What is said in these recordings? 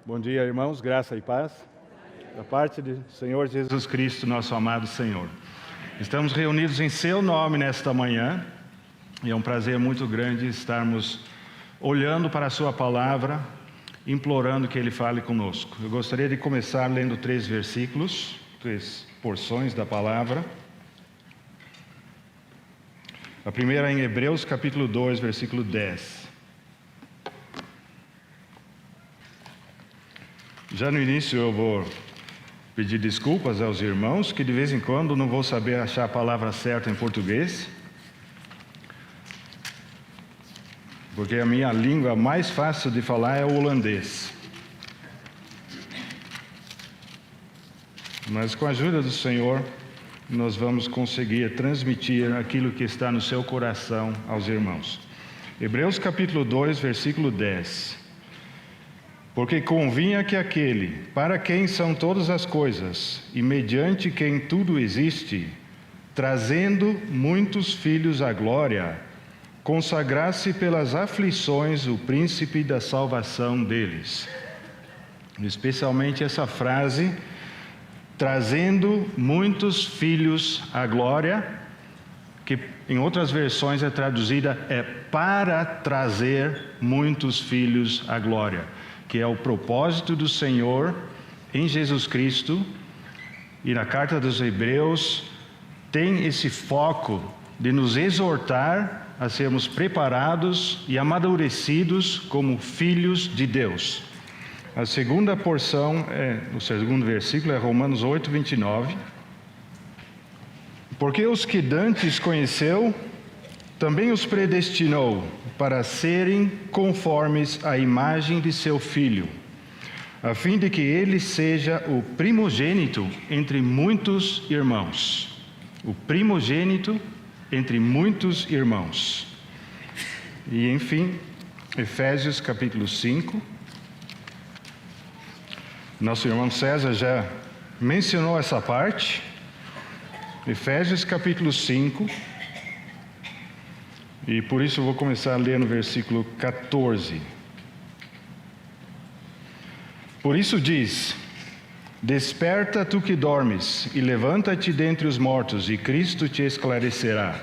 Bom dia, irmãos, graça e paz, da parte do Senhor Jesus Cristo, nosso amado Senhor. Estamos reunidos em seu nome nesta manhã, e é um prazer muito grande estarmos olhando para a sua palavra, implorando que Ele fale conosco. Eu gostaria de começar lendo 3 versículos, 3 porções da palavra. A primeira é em Hebreus capítulo 2, versículo 10. Já no início eu vou pedir desculpas aos irmãos, que de vez em quando não vou saber achar a palavra certa em português, porque a minha língua mais fácil de falar é o holandês. Mas com a ajuda do Senhor, nós vamos conseguir transmitir aquilo que está no seu coração aos irmãos. Hebreus capítulo 2, versículo 10. Porque convinha que aquele, para quem são todas as coisas, e mediante quem tudo existe, trazendo muitos filhos à glória, consagrasse pelas aflições o príncipe da salvação deles. Especialmente essa frase, trazendo muitos filhos à glória, que em outras versões é traduzida para trazer muitos filhos à glória, que é o propósito do Senhor em Jesus Cristo. E na carta dos Hebreus tem esse foco de nos exortar a sermos preparados e amadurecidos como filhos de Deus. A segunda porção, o segundo versículo, é Romanos 8, 29. Porque os que dantes conheceu, também os predestinou para serem conformes à imagem de seu Filho, a fim de que ele seja o primogênito entre muitos irmãos. O primogênito entre muitos irmãos. E, enfim, Efésios capítulo 5. Nosso irmão César já mencionou essa parte. Efésios capítulo 5. E por isso eu vou começar a ler no versículo 14. Por isso diz: desperta tu que dormes, e levanta-te dentre os mortos, e Cristo te esclarecerá.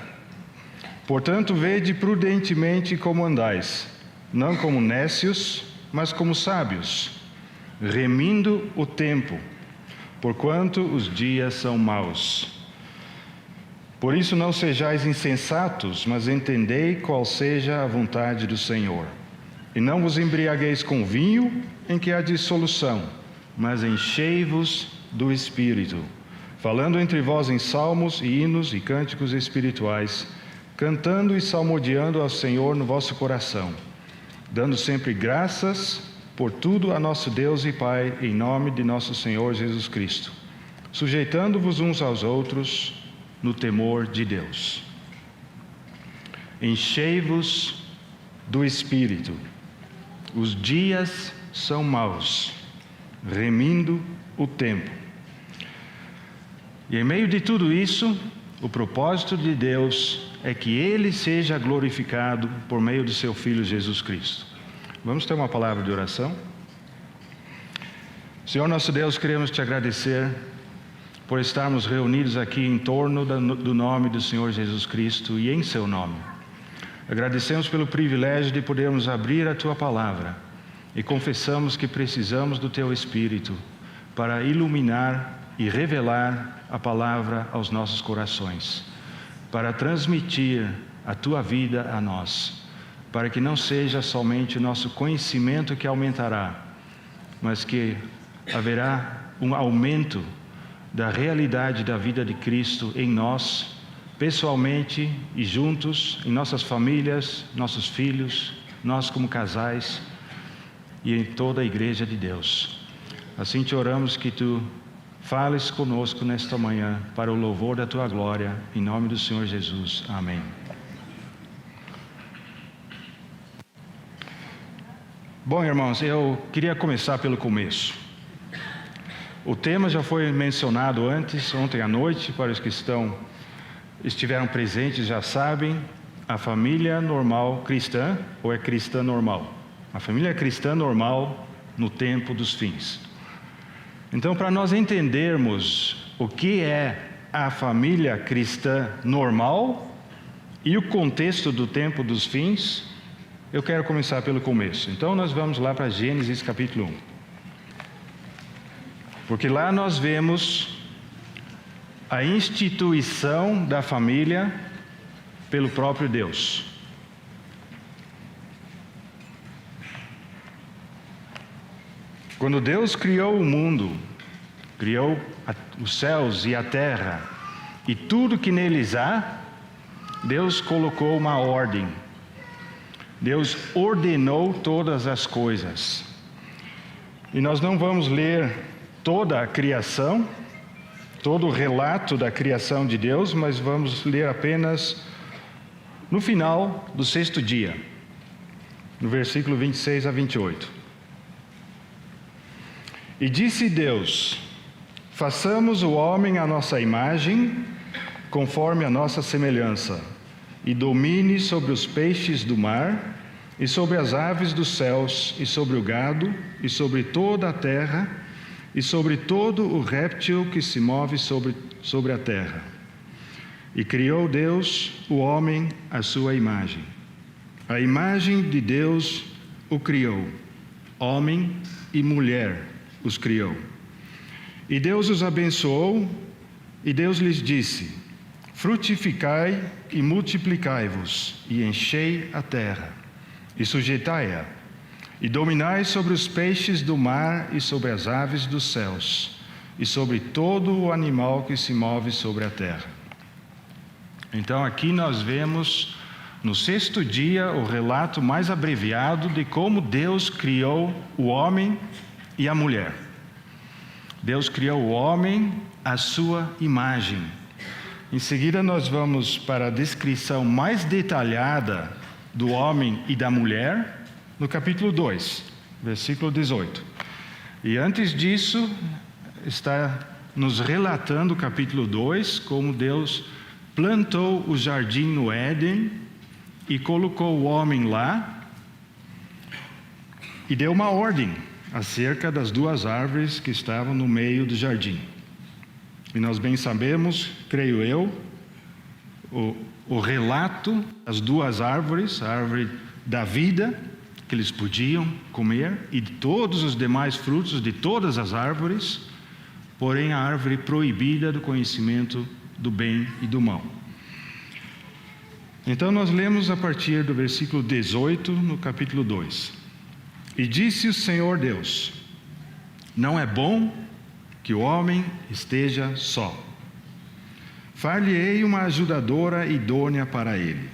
Portanto, vede prudentemente como andais, não como nécios, mas como sábios, remindo o tempo, porquanto os dias são maus. Por isso não sejais insensatos, mas entendei qual seja a vontade do Senhor. E não vos embriagueis com vinho, em que há dissolução, mas enchei-vos do Espírito, falando entre vós em salmos e hinos e cânticos espirituais, cantando e salmodiando ao Senhor no vosso coração, dando sempre graças por tudo a nosso Deus e Pai, em nome de nosso Senhor Jesus Cristo, sujeitando-vos uns aos outros no temor de Deus. Enchei-vos do Espírito. Os dias são maus, remindo o tempo. E em meio de tudo isso, o propósito de Deus é que Ele seja glorificado por meio do seu Filho Jesus Cristo. Vamos ter uma palavra de oração? Senhor nosso Deus, queremos te agradecer por estarmos reunidos aqui em torno do nome do Senhor Jesus Cristo e em seu nome. Agradecemos pelo privilégio de podermos abrir a tua palavra e confessamos que precisamos do teu Espírito para iluminar e revelar a palavra aos nossos corações, para transmitir a tua vida a nós, para que não seja somente o nosso conhecimento que aumentará, mas que haverá um aumento da realidade da vida de Cristo em nós, pessoalmente e juntos, em nossas famílias, nossos filhos, nós como casais e em toda a igreja de Deus. Assim te oramos que tu fales conosco nesta manhã para o louvor da tua glória, em nome do Senhor Jesus. Amém. Bom, irmãos, eu queria começar pelo começo. O tema já foi mencionado antes, ontem à noite, para os que estiveram presentes já sabem, a família normal cristã, ou é cristã normal? A família cristã normal no tempo dos fins. Então, para nós entendermos o que é a família cristã normal e o contexto do tempo dos fins, eu quero começar pelo começo. Então, nós vamos lá para Gênesis capítulo 1. Porque lá nós vemos a instituição da família pelo próprio Deus. Quando Deus criou o mundo, criou os céus e a terra e tudo que neles há, Deus colocou uma ordem. Deus ordenou todas as coisas. E nós não vamos ler toda a criação, todo o relato da criação de Deus, mas vamos ler apenas no final do 6º dia, no versículo 26 a 28. E disse Deus: façamos o homem à nossa imagem, conforme a nossa semelhança, e domine sobre os peixes do mar, e sobre as aves dos céus, e sobre o gado, e sobre toda a terra, e sobre todo o réptil que se move sobre a terra. E criou Deus o homem à sua imagem. A imagem de Deus o criou, homem e mulher os criou. E Deus os abençoou, e Deus lhes disse: frutificai e multiplicai-vos, e enchei a terra, e sujeitai-a, e dominai sobre os peixes do mar, e sobre as aves dos céus, e sobre todo o animal que se move sobre a terra. Então aqui nós vemos no 6º dia o relato mais abreviado de como Deus criou o homem e a mulher. Deus criou o homem à sua imagem. Em seguida nós vamos para a descrição mais detalhada do homem e da mulher no capítulo 2, versículo 18. E antes disso está nos relatando o capítulo 2, como Deus plantou o jardim no Éden e colocou o homem lá e deu uma ordem acerca das 2 árvores que estavam no meio do jardim. E nós bem sabemos, creio eu, o relato das 2 árvores, a árvore da vida, que eles podiam comer, e de todos os demais frutos de todas as árvores, porém a árvore proibida do conhecimento do bem e do mal. Então nós lemos a partir do versículo 18 no capítulo 2. E disse o Senhor Deus: não é bom que o homem esteja só. Far-lhe-ei uma ajudadora idônea para ele.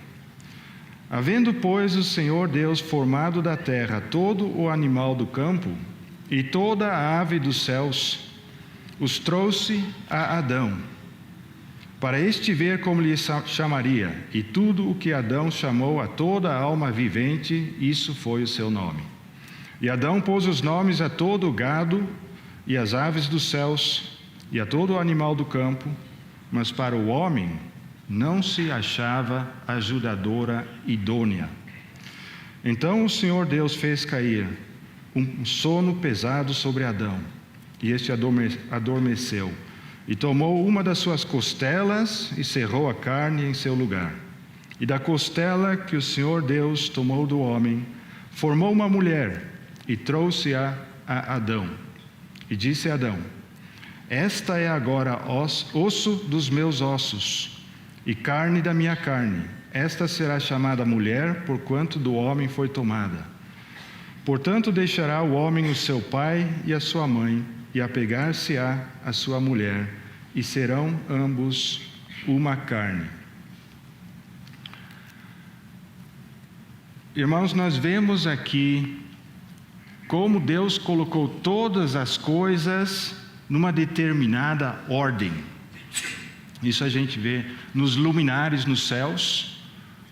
Havendo, pois, o Senhor Deus formado da terra todo o animal do campo e toda a ave dos céus, os trouxe a Adão, para este ver como lhe chamaria. E tudo o que Adão chamou a toda a alma vivente, isso foi o seu nome. E Adão pôs os nomes a todo o gado e as aves dos céus e a todo o animal do campo, mas para o homem não se achava ajudadora idônea. Então o Senhor Deus fez cair um sono pesado sobre Adão, e este adormeceu, e tomou uma das suas costelas e cerrou a carne em seu lugar. E da costela que o Senhor Deus tomou do homem, formou uma mulher e trouxe-a a Adão. E disse a Adão: esta é agora osso dos meus ossos e carne da minha carne. Esta será chamada mulher, porquanto do homem foi tomada. Portanto deixará o homem o seu pai e a sua mãe, e apegar-se-á a sua mulher, e serão ambos uma carne. Irmãos, nós vemos aqui como Deus colocou todas as coisas numa determinada ordem. Isso a gente vê nos luminares nos céus,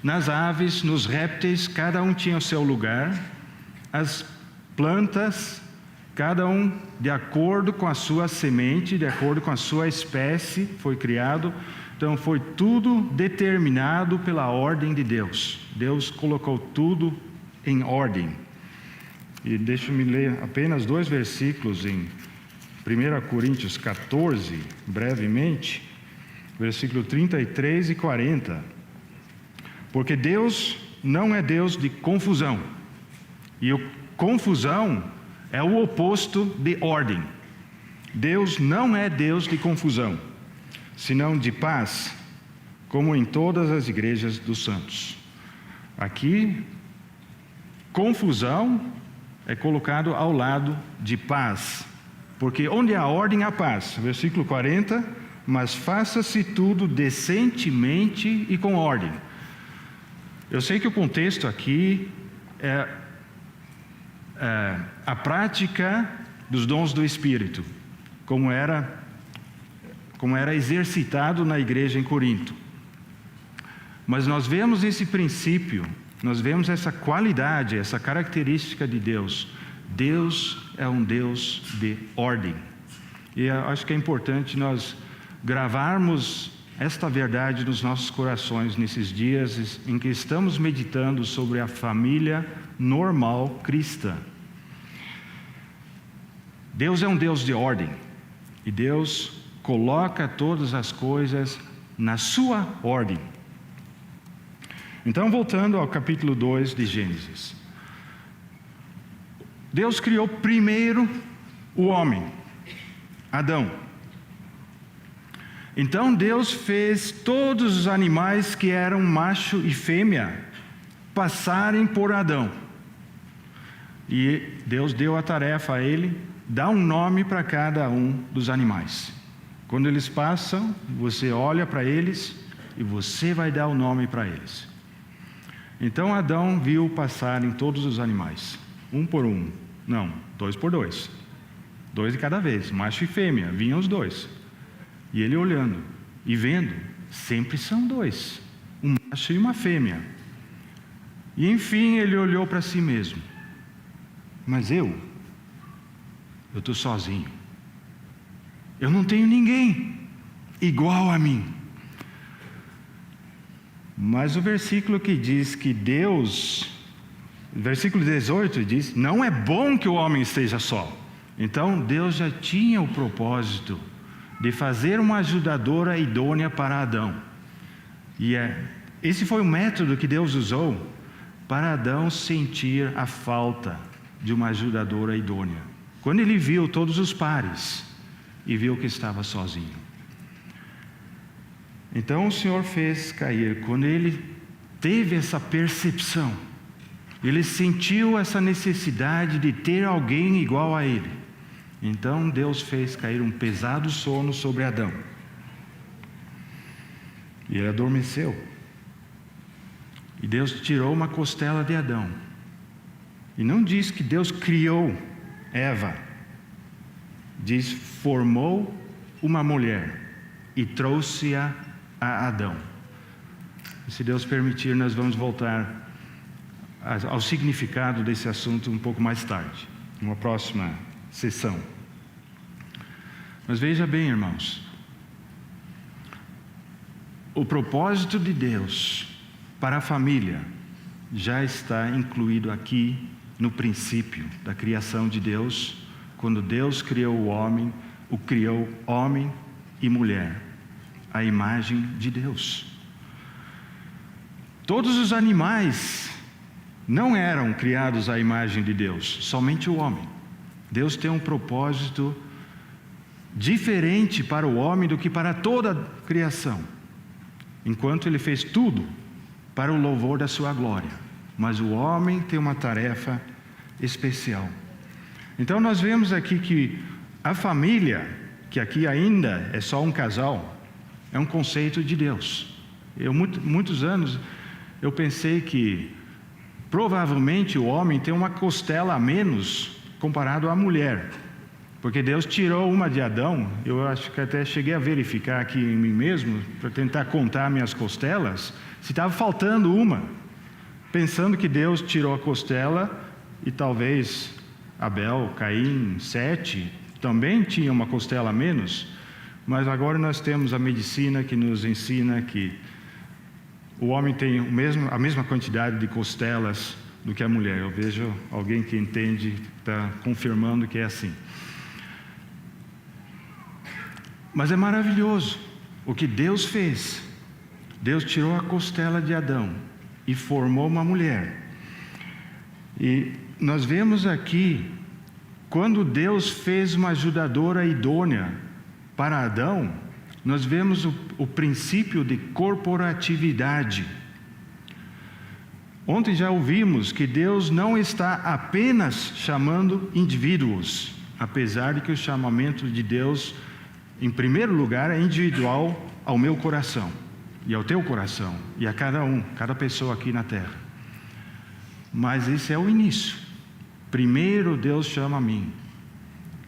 nas aves, nos répteis, cada um tinha o seu lugar. As plantas, cada um de acordo com a sua semente, de acordo com a sua espécie, foi criado. Então foi tudo determinado pela ordem de Deus. Deus colocou tudo em ordem. E deixa-me ler apenas 2 versículos em 1 Coríntios 14, brevemente, versículo 33 e 40. Porque Deus não é Deus de confusão. E confusão é o oposto de ordem. Deus não é Deus de confusão, senão de paz, como em todas as igrejas dos santos. Aqui, confusão é colocado ao lado de paz, porque onde há ordem há paz. Versículo 40, mas faça-se tudo decentemente e com ordem. Eu sei que o contexto aqui é a prática dos dons do Espírito, como era exercitado na igreja em Corinto. Mas nós vemos esse princípio, nós vemos essa qualidade, essa característica de Deus. Deus é um Deus de ordem. E eu acho que é importante nós gravarmos esta verdade nos nossos corações nesses dias em que estamos meditando sobre a família normal cristã. Deus é um Deus de ordem, e Deus coloca todas as coisas na sua ordem. Então, voltando ao capítulo 2 de Gênesis. Deus criou primeiro o homem, Adão. Então Deus fez todos os animais que eram macho e fêmea passarem por Adão. E Deus deu a tarefa a ele, dar um nome para cada um dos animais. Quando eles passam, você olha para eles e você vai dar o nome para eles. Então Adão viu passarem todos os animais, um por um. Não, 2 por 2. 2 de cada vez, macho e fêmea, vinham os 2. E ele olhando e vendo, sempre são 2, um macho e uma fêmea. E enfim ele olhou para si mesmo. Mas eu estou sozinho. Eu não tenho ninguém igual a mim. Mas o versículo que diz que Deus, versículo 18 diz, não é bom que o homem esteja só. Então Deus já tinha o propósito de fazer uma ajudadora idônea para Adão. E esse foi o método que Deus usou para Adão sentir a falta de uma ajudadora idônea. Quando ele viu todos os pares e viu que estava sozinho. Então o Senhor fez cair, quando ele teve essa percepção, ele sentiu essa necessidade de ter alguém igual a ele. Então Deus fez cair um pesado sono sobre Adão. E ele adormeceu. E Deus tirou uma costela de Adão. E não diz que Deus criou Eva. Diz, formou uma mulher e trouxe-a a Adão. E se Deus permitir, nós vamos voltar ao significado desse assunto um pouco mais tarde, numa próxima sessão. Mas veja bem, irmãos, o propósito de Deus para a família já está incluído aqui no princípio da criação de Deus, quando Deus criou o criou homem e mulher, a imagem de Deus. Todos os animais não eram criados à imagem de Deus, somente o homem. Deus tem um propósito diferente para o homem do que para toda a criação, enquanto ele fez tudo para o louvor da sua glória, mas o homem tem uma tarefa especial. Então nós vemos aqui que a família, que aqui ainda é só um casal, é um conceito de Deus. Muitos anos eu pensei que provavelmente o homem tem uma costela a menos comparado à mulher, porque Deus tirou uma de Adão. Eu acho que até cheguei a verificar aqui em mim mesmo, para tentar contar minhas costelas, se estava faltando uma, pensando que Deus tirou a costela e talvez Abel, Caim, Sete também tinha uma costela a menos. Mas agora nós temos a medicina que nos ensina que o homem tem a mesma quantidade de costelas do que a mulher. Eu vejo alguém que entende, está confirmando que é assim. Mas é maravilhoso o que Deus fez. Deus tirou a costela de Adão e formou uma mulher. E nós vemos aqui, quando Deus fez uma ajudadora idônea para Adão, nós vemos o princípio de corporatividade. Ontem já ouvimos que Deus não está apenas chamando indivíduos, apesar de que o chamamento de Deus, em primeiro lugar, é individual ao meu coração, e ao teu coração, e a cada pessoa aqui na terra. Mas esse é o início. Primeiro Deus chama a mim.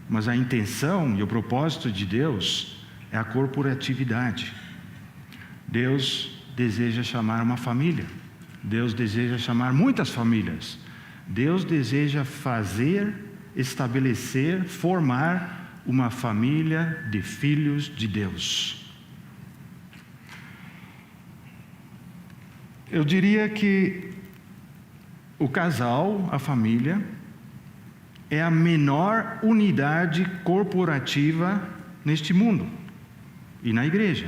Mas a intenção e o propósito de Deus é a corporatividade. Deus deseja chamar uma família. Deus deseja chamar muitas famílias. Deus deseja fazer, estabelecer, formar uma família de filhos de Deus. Eu diria que o casal, a família, é a menor unidade corporativa neste mundo e na igreja.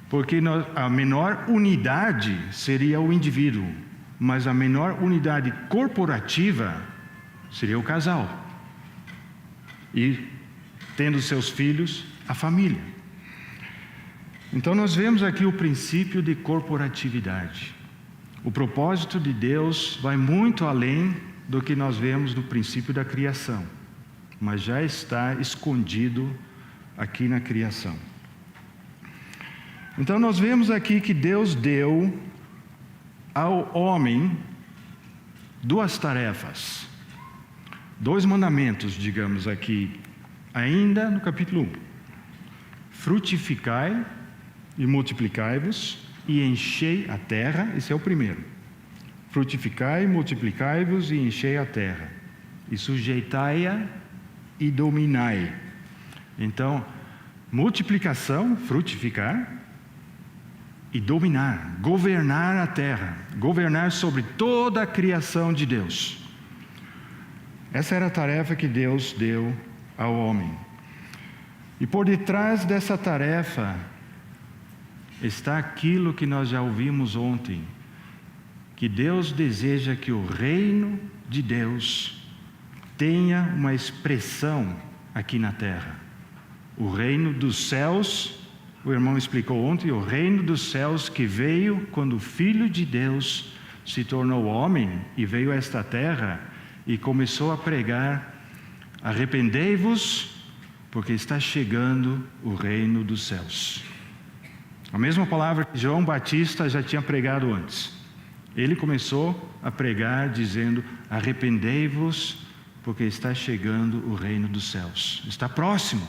Porque a menor unidade seria o indivíduo, mas a menor unidade corporativa seria o casal. E, tendo seus filhos, a família. Então nós vemos aqui o princípio de corporatividade. O propósito de Deus vai muito além do que nós vemos no princípio da criação, mas já está escondido aqui na criação. Então nós vemos aqui que Deus deu ao homem duas tarefas, dois mandamentos, digamos aqui, ainda no capítulo 1. Frutificai e multiplicai-vos e enchei a terra, esse é o primeiro. Frutificai, multiplicai-vos e enchei a terra, e sujeitai-a e dominai. Então, multiplicação, frutificar, e dominar, governar a terra, governar sobre toda a criação de Deus. Essa era a tarefa que Deus deu ao homem. E por detrás dessa tarefa está aquilo que nós já ouvimos ontem, que Deus deseja que o reino de Deus tenha uma expressão aqui na terra. O reino dos céus, o irmão explicou ontem, o reino dos céus que veio quando o Filho de Deus se tornou homem e veio a esta terra e começou a pregar: arrependei-vos, porque está chegando o reino dos céus. A mesma palavra que João Batista já tinha pregado antes. Ele começou a pregar dizendo: arrependei-vos, porque está chegando o reino dos céus. Está próximo.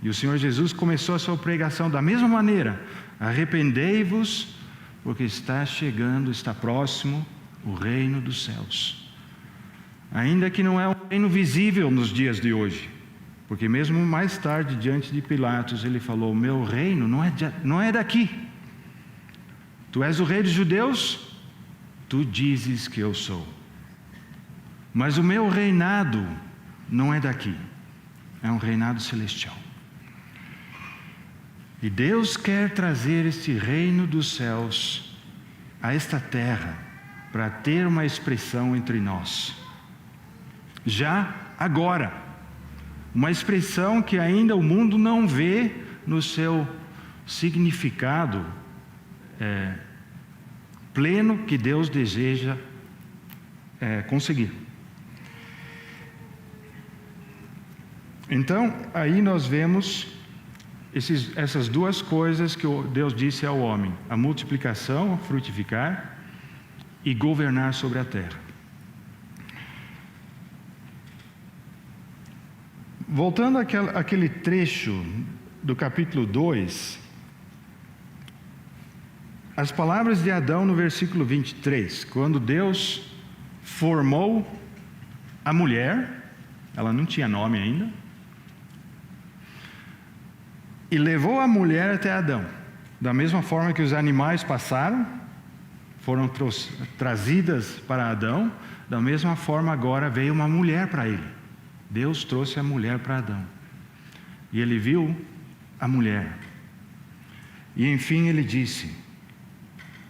E o Senhor Jesus começou a sua pregação da mesma maneira: arrependei-vos, porque está chegando, está próximo o reino dos céus. Ainda que não é um reino visível nos dias de hoje, porque mesmo mais tarde, diante de Pilatos, ele falou: meu reino não é daqui. Tu és o rei dos judeus? Tu dizes que eu sou. Mas o meu reinado não é daqui, é um reinado celestial. E Deus quer trazer este reino dos céus a esta terra, para ter uma expressão entre nós. Já agora, uma expressão que ainda o mundo não vê no seu significado pleno que Deus deseja conseguir. Então, aí nós vemos essas duas coisas que Deus disse ao homem: a multiplicação, frutificar, e governar sobre a terra. Voltando àquele trecho do capítulo 2, as palavras de Adão no versículo 23, quando Deus formou a mulher, ela não tinha nome ainda, e levou a mulher até Adão, da mesma forma que os animais passaram, foram trazidas para Adão, da mesma forma agora veio uma mulher para ele. Deus trouxe a mulher para Adão. E ele viu a mulher. E enfim ele disse: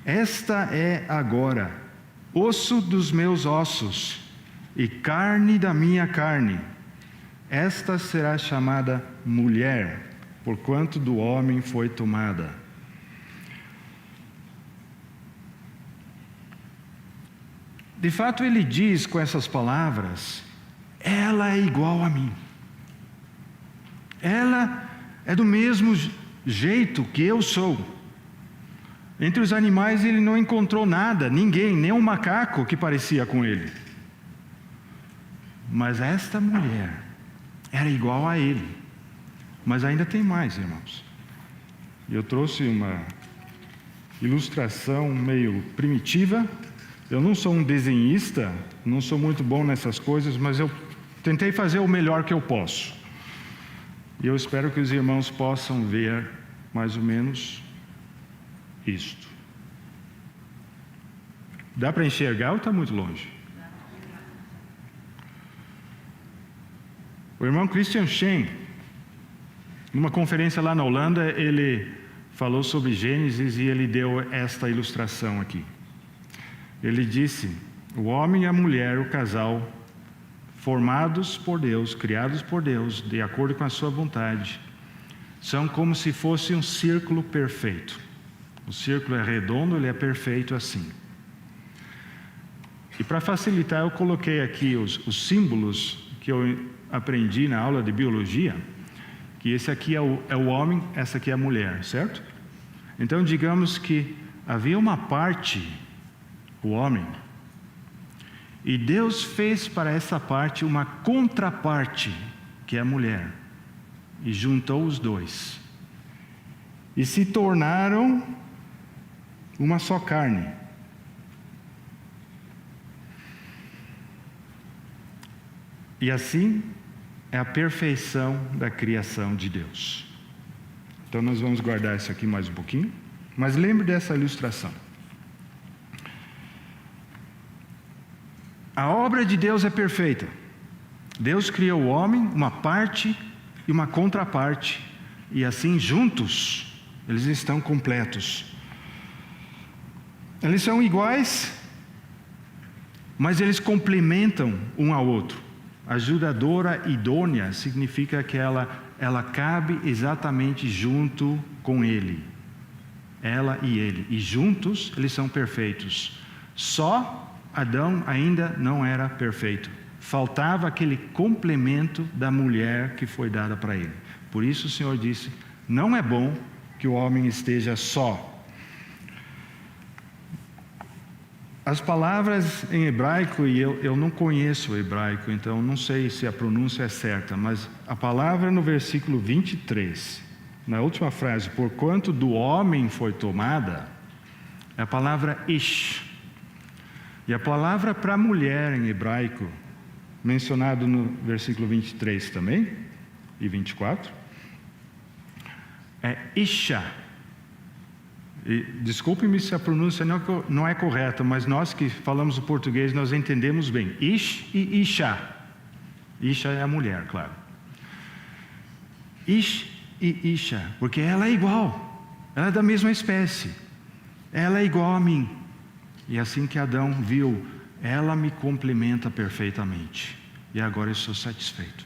esta é agora osso dos meus ossos e carne da minha carne. Esta será chamada mulher, porquanto do homem foi tomada. De fato, ele diz com essas palavras: ela é igual a mim. Ela é do mesmo jeito que eu sou. Entre os animais ele não encontrou nada, ninguém, nem um macaco que parecia com ele. Mas esta mulher era igual a ele. Mas ainda tem mais, irmãos. Eu trouxe uma ilustração meio primitiva. Eu não sou um desenhista, não sou muito bom nessas coisas, mas eu tentei fazer o melhor que eu posso. E eu espero que os irmãos possam ver mais ou menos isto. Dá para enxergar ou está muito longe? O irmão Christian Shen, numa conferência lá na Holanda, ele falou sobre Gênesis e ele deu esta ilustração aqui. Ele disse: o homem e a mulher, o casal, formados por Deus, criados por Deus, de acordo com a sua vontade, são como se fosse um círculo perfeito. O círculo é redondo, ele é perfeito assim. E para facilitar, eu coloquei aqui os símbolos que eu aprendi na aula de biologia, que esse aqui é o homem, essa aqui é a mulher, certo? Então, digamos que havia uma parte, o homem, e Deus fez para essa parte uma contraparte, que é a mulher, e juntou os dois. E se tornaram uma só carne. E assim é a perfeição da criação de Deus. Então nós vamos guardar isso aqui mais um pouquinho. Mas lembre dessa ilustração. A obra de Deus é perfeita. Deus criou o homem, uma parte e uma contraparte. E assim juntos, eles estão completos. Eles são iguais, mas eles complementam um ao outro. Ajudadora idônea significa que ela cabe exatamente junto com ele. Ela e ele. E juntos eles são perfeitos. Só Adão ainda não era perfeito. Faltava aquele complemento da mulher que foi dada para ele. Por isso o Senhor disse: não é bom que o homem esteja só. As palavras em hebraico, e eu não conheço o hebraico, então não sei se a pronúncia é certa, mas a palavra no versículo 23, na última frase, porquanto do homem foi tomada, é a palavra ish. E a palavra para mulher em hebraico, mencionado no versículo 23 também, e 24, é isha. Desculpe-me se a pronúncia não é correta, mas nós que falamos o português, nós entendemos bem. Ish e isha. Isha é a mulher, claro. Ish e isha, porque ela é igual. Ela é da mesma espécie. Ela é igual a mim. E assim que Adão viu, ela me complementa perfeitamente. E agora eu sou satisfeito.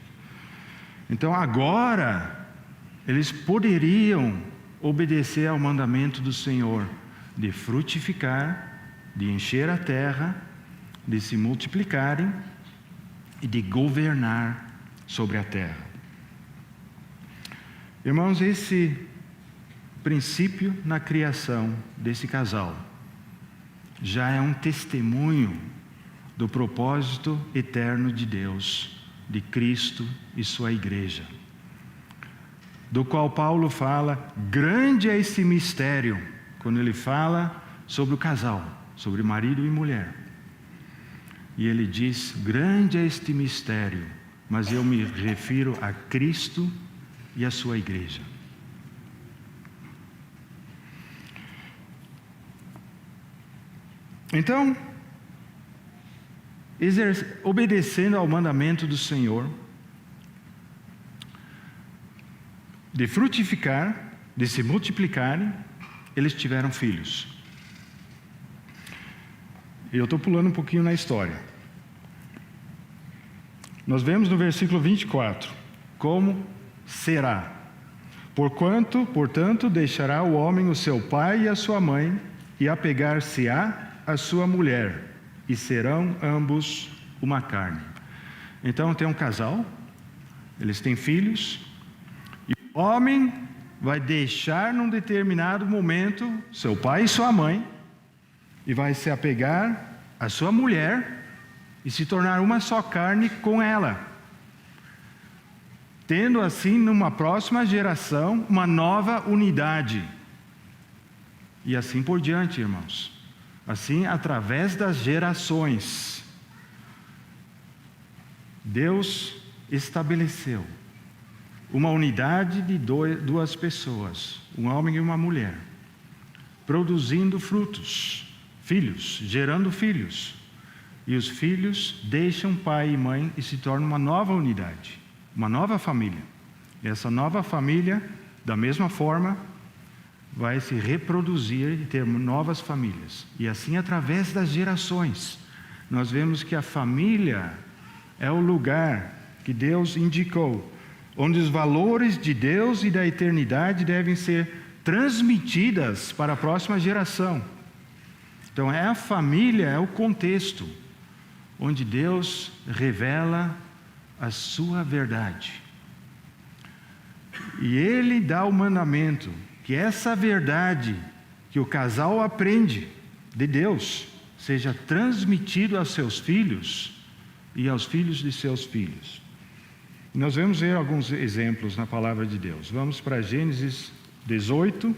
Então agora, eles poderiam obedecer ao mandamento do Senhor de frutificar, de encher a terra, de se multiplicarem e de governar sobre a terra. Irmãos, esse princípio na criação desse casal já é um testemunho do propósito eterno de Deus, de Cristo e sua igreja, do qual Paulo fala. Grande é esse mistério, quando ele fala sobre o casal, sobre marido e mulher. E ele diz: grande é este mistério, mas eu me refiro a Cristo e a sua igreja. Então, obedecendo ao mandamento do Senhor, de frutificar, de se multiplicarem, eles tiveram filhos. Eu estou pulando um pouquinho na história. Nós vemos no versículo 24, como será. Portanto, deixará o homem o seu pai e a sua mãe, e apegar-se-á a sua mulher, e serão ambos uma carne. Então tem um casal, eles têm filhos, e o homem vai deixar num determinado momento seu pai e sua mãe, e vai se apegar à sua mulher, e se tornar uma só carne com ela, tendo assim numa próxima geração uma nova unidade. E assim por diante, irmãos. Assim, através das gerações, Deus estabeleceu uma unidade de duas pessoas, um homem e uma mulher, produzindo frutos, filhos, gerando filhos. E os filhos deixam pai e mãe e se tornam uma nova unidade, uma nova família. E essa nova família, da mesma forma, vai se reproduzir e ter novas famílias. E assim, através das gerações, nós vemos que a família é o lugar que Deus indicou, onde os valores de Deus e da eternidade devem ser transmitidas para a próxima geração. Então, a família é o contexto onde Deus revela a sua verdade. E Ele dá o mandamento que essa verdade que o casal aprende de Deus seja transmitido aos seus filhos e aos filhos de seus filhos. Nós vamos ver alguns exemplos na palavra de Deus. Vamos para Gênesis 18.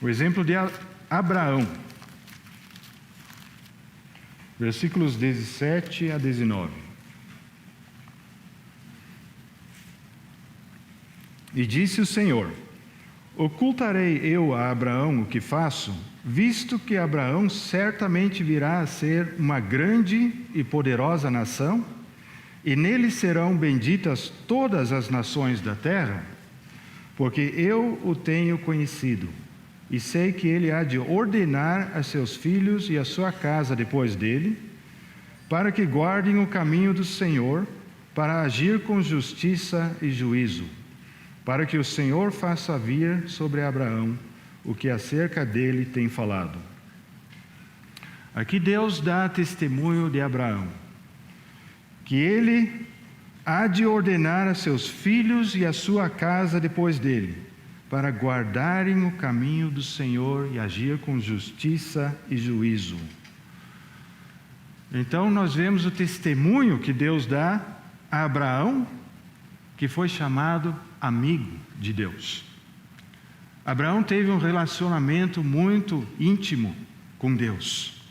O exemplo de Abraão. Versículos 17 a 19. E disse o Senhor: ocultarei eu a Abraão o que faço, visto que Abraão certamente virá a ser uma grande e poderosa nação, e nele serão benditas todas as nações da terra? Porque eu o tenho conhecido, e sei que ele há de ordenar a seus filhos e a sua casa depois dele, para que guardem o caminho do Senhor, para agir com justiça e juízo, para que o Senhor faça vir sobre Abraão o que acerca dele tem falado. Aqui Deus dá testemunho de Abraão, que ele há de ordenar a seus filhos e a sua casa depois dele, para guardarem o caminho do Senhor e agir com justiça e juízo. Então nós vemos o testemunho que Deus dá a Abraão, que foi chamado amigo de Deus. Abraão teve um relacionamento muito íntimo com Deus.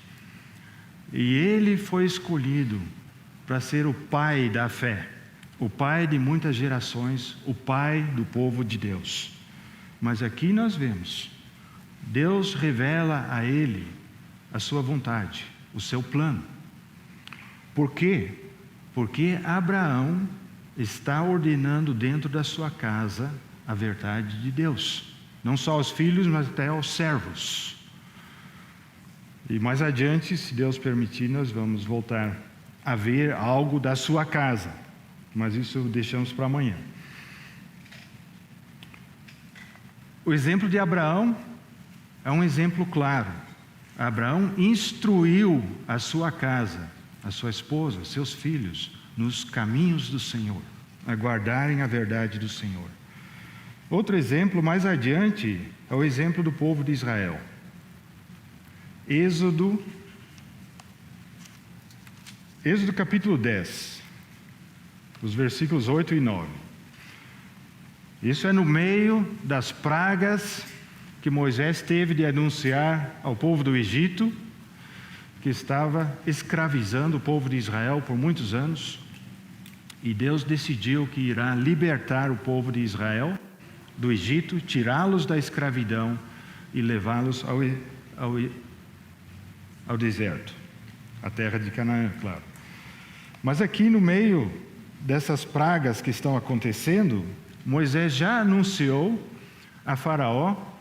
E ele foi escolhido para ser o pai da fé, o pai de muitas gerações, o pai do povo de Deus. Mas aqui nós vemos, Deus revela a ele a sua vontade, o seu plano. Por quê? Porque Abraão está ordenando dentro da sua casa a verdade de Deus. Não só aos filhos, mas até aos servos. E mais adiante, se Deus permitir, nós vamos voltar a ver algo da sua casa. Mas isso deixamos para amanhã. O exemplo de Abraão é um exemplo claro. Abraão instruiu a sua casa, a sua esposa, seus filhos, nos caminhos do Senhor, a guardarem a verdade do Senhor. Outro exemplo mais adiante é o exemplo do povo de Israel. Êxodo capítulo 10, os versículos 8 e 9. Isso é no meio das pragas que Moisés teve de anunciar ao povo do Egito, que estava escravizando o povo de Israel por muitos anos. E Deus decidiu que irá libertar o povo de Israel do Egito, tirá-los da escravidão e levá-los ao deserto, a terra de Canaã, claro. Mas aqui no meio dessas pragas que estão acontecendo, Moisés já anunciou a Faraó,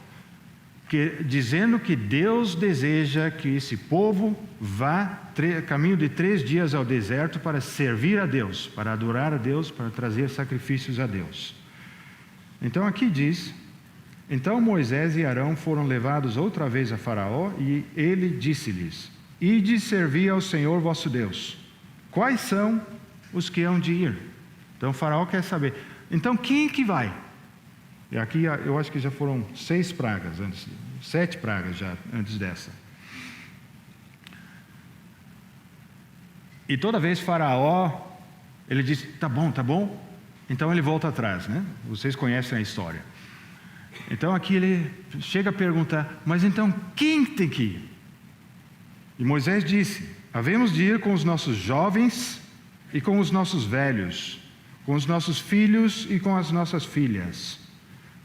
dizendo que Deus deseja que esse povo vá caminho de 3 dias ao deserto para servir a Deus, para adorar a Deus, para trazer sacrifícios a Deus. Então aqui diz: então Moisés e Arão foram levados outra vez a Faraó, e ele disse-lhes: ide servir ao Senhor vosso Deus. Quais são os que hão de ir? Então o Faraó quer saber, então quem que vai? E aqui eu acho que já foram 7 pragas já antes dessa. E toda vez Faraó, ele diz: tá bom. Então ele volta atrás, né? Vocês conhecem a história. Então aqui ele chega a perguntar: mas então quem tem que ir? E Moisés disse: havemos de ir com os nossos jovens e com os nossos velhos, com os nossos filhos e com as nossas filhas,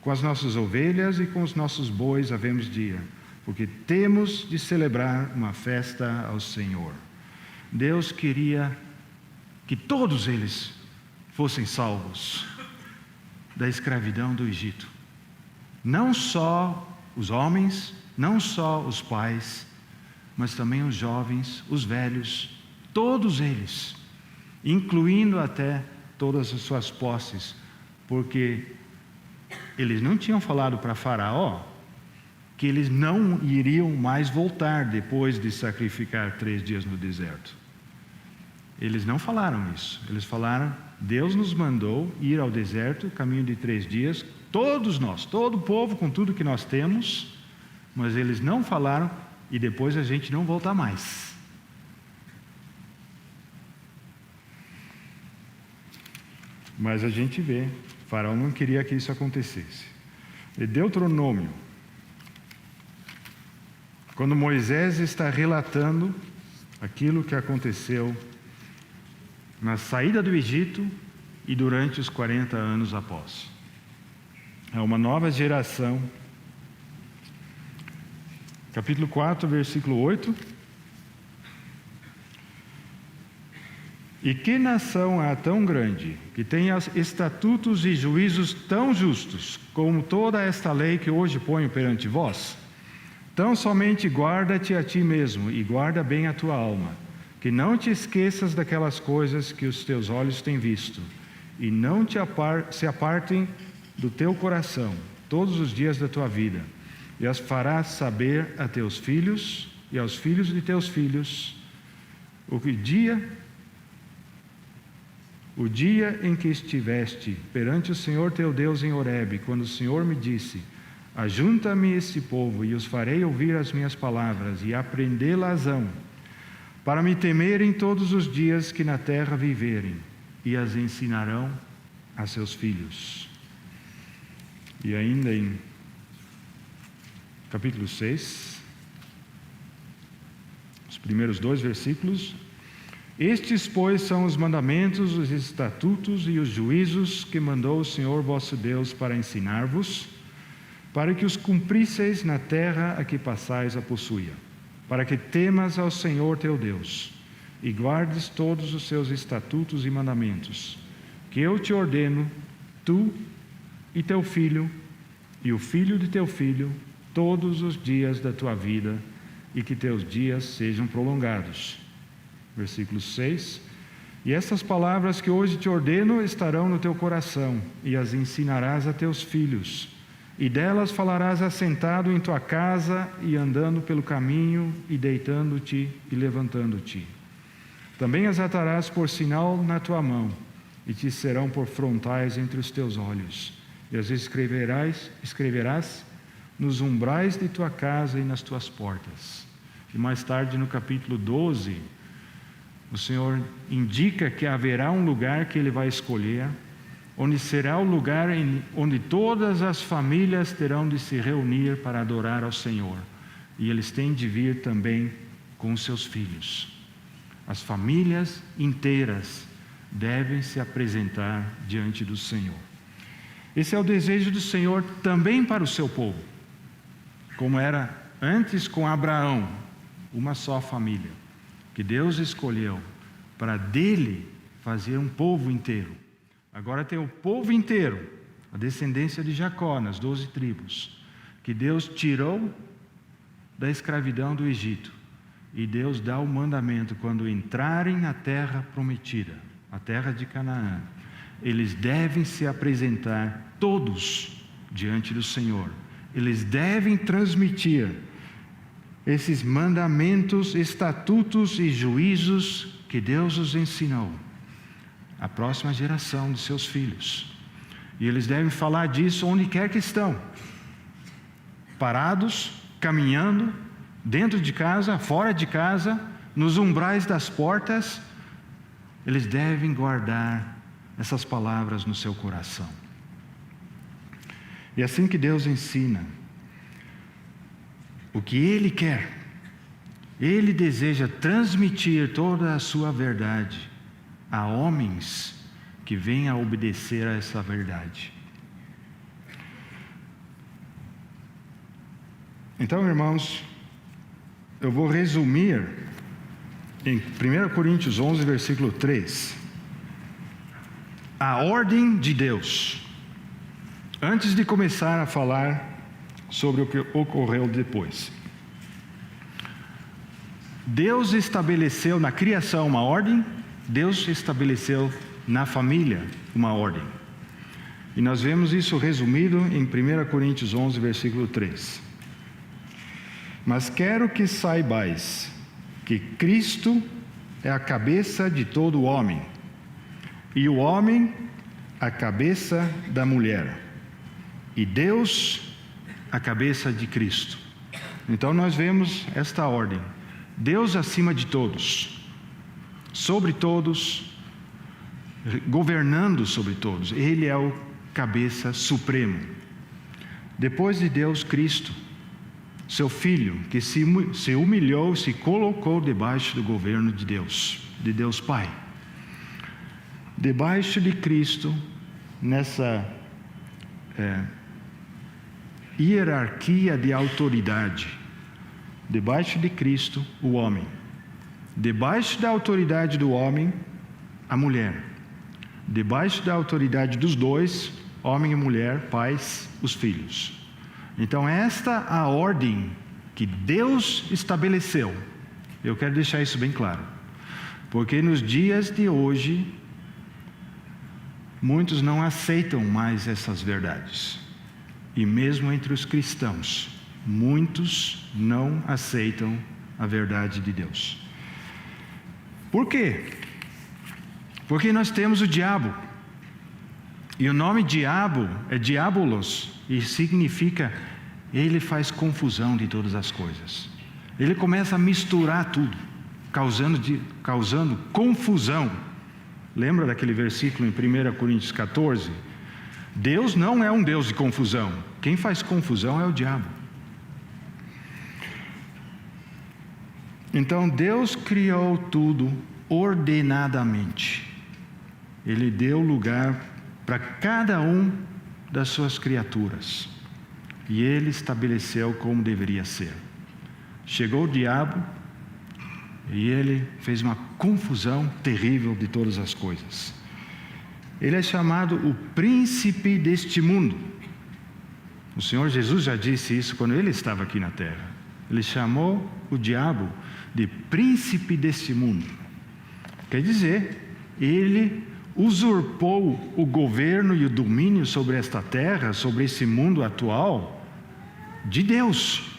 com as nossas ovelhas e com os nossos bois havemos de ir, porque temos de celebrar uma festa ao Senhor. Deus queria que todos eles fossem salvos da escravidão do Egito. Não só os homens, não só os pais, mas também os jovens, os velhos, todos eles, incluindo até todas as suas posses, porque eles não tinham falado para Faraó que eles não iriam mais voltar depois de sacrificar 3 dias no deserto. Eles não falaram isso. Eles falaram: Deus nos mandou ir ao deserto, caminho de 3 dias, todos nós, todo o povo com tudo que nós temos, mas eles não falaram: e depois a gente não volta mais. Mas a gente vê, Faraó não queria que isso acontecesse. E Deuteronômio, quando Moisés está relatando aquilo que aconteceu na saída do Egito e durante os 40 anos após. É uma nova geração. Capítulo 4, versículo 8. E que nação há tão grande, que tenha estatutos e juízos tão justos, como toda esta lei que hoje ponho perante vós? Tão somente guarda-te a ti mesmo, e guarda bem a tua alma, que não te esqueças daquelas coisas que os teus olhos têm visto, e não se apartem do teu coração todos os dias da tua vida, e as farás saber a teus filhos e aos filhos de teus filhos, o dia em que estiveste perante o Senhor teu Deus em Horebe, quando o Senhor me disse: ajunta-me esse povo, e os farei ouvir as minhas palavras, e aprendê-las-ão, para me temerem todos os dias que na terra viverem, e as ensinarão a seus filhos. E ainda em capítulo 6, os primeiros 2 versículos: estes, pois, são os mandamentos, os estatutos e os juízos que mandou o Senhor vosso Deus para ensinar-vos, para que os cumprisseis na terra a que passais a possuir, para que temas ao Senhor teu Deus, e guardes todos os seus estatutos e mandamentos, que eu te ordeno, tu e teu filho, e o filho de teu filho, todos os dias da tua vida, e que teus dias sejam prolongados. Versículo 6. E estas palavras que hoje te ordeno estarão no teu coração, e as ensinarás a teus filhos, e delas falarás assentado em tua casa, e andando pelo caminho, e deitando-te e levantando-te. Também as atarás por sinal na tua mão, e te serão por frontais entre os teus olhos, e as escreverás nos umbrais de tua casa e nas tuas portas. E mais tarde, no capítulo 12, o Senhor indica que haverá um lugar que Ele vai escolher, onde será o lugar onde todas as famílias terão de se reunir para adorar ao Senhor. E eles têm de vir também com os seus filhos. As famílias inteiras devem se apresentar diante do Senhor. Esse é o desejo do Senhor também para o seu povo, como era Antes com Abraão, uma só família, que Deus escolheu para dele fazer um povo inteiro. Agora tem o povo inteiro, a descendência de Jacó, nas 12 tribos, que Deus tirou da escravidão do Egito. E Deus dá o mandamento: quando entrarem na terra prometida, a terra de Canaã, eles devem se apresentar todos diante do Senhor. Eles devem transmitir esses mandamentos, estatutos e juízos que Deus os ensinou à próxima geração de seus filhos. E eles devem falar disso onde quer que estão, parados, caminhando, dentro de casa, fora de casa, nos umbrais das portas. Eles devem guardar essas palavras no seu coração. E assim que Deus ensina o que Ele quer, Ele deseja transmitir toda a sua verdade a homens que venham a obedecer a essa verdade. Então, irmãos, eu vou resumir em 1 Coríntios 11, versículo 3, a ordem de Deus, antes de começar a falar sobre o que ocorreu depois. Deus estabeleceu na criação uma ordem, Deus estabeleceu na família uma ordem. E nós vemos isso resumido em 1 Coríntios 11, versículo 3. Mas quero que saibais que Cristo é a cabeça de todo homem, e o homem a cabeça da mulher, e Deus a cabeça de Cristo. Então nós vemos esta ordem: Deus acima de todos, sobre todos, governando sobre todos. Ele é o cabeça supremo. Depois de Deus, Cristo, seu Filho, que se humilhou, se colocou debaixo do governo de Deus Pai. Debaixo de Cristo, nessa hierarquia de autoridade, debaixo de Cristo, o homem. Debaixo da autoridade do homem, a mulher. Debaixo da autoridade dos dois, homem e mulher, pais, os filhos. Então esta é a ordem que Deus estabeleceu. Eu quero deixar isso bem claro, porque nos dias de hoje muitos não aceitam mais essas verdades. E mesmo entre os cristãos, muitos não aceitam a verdade de Deus. Por quê? Porque nós temos o diabo. E o nome diabo é diabolos, e significa ele faz confusão de todas as coisas. Ele começa a misturar tudo, causando confusão. Lembra daquele versículo em 1 Coríntios 14? Deus não é um Deus de confusão. Quem faz confusão é o diabo. Então Deus criou tudo ordenadamente. Ele deu lugar para cada um das suas criaturas. E Ele estabeleceu como deveria ser. Chegou o diabo e ele fez uma confusão terrível de todas as coisas. Ele é chamado o príncipe deste mundo. O Senhor Jesus já disse isso quando Ele estava aqui na terra. Ele chamou o diabo de príncipe deste mundo. Quer dizer, ele usurpou o governo e o domínio sobre esta terra, sobre esse mundo atual, de Deus.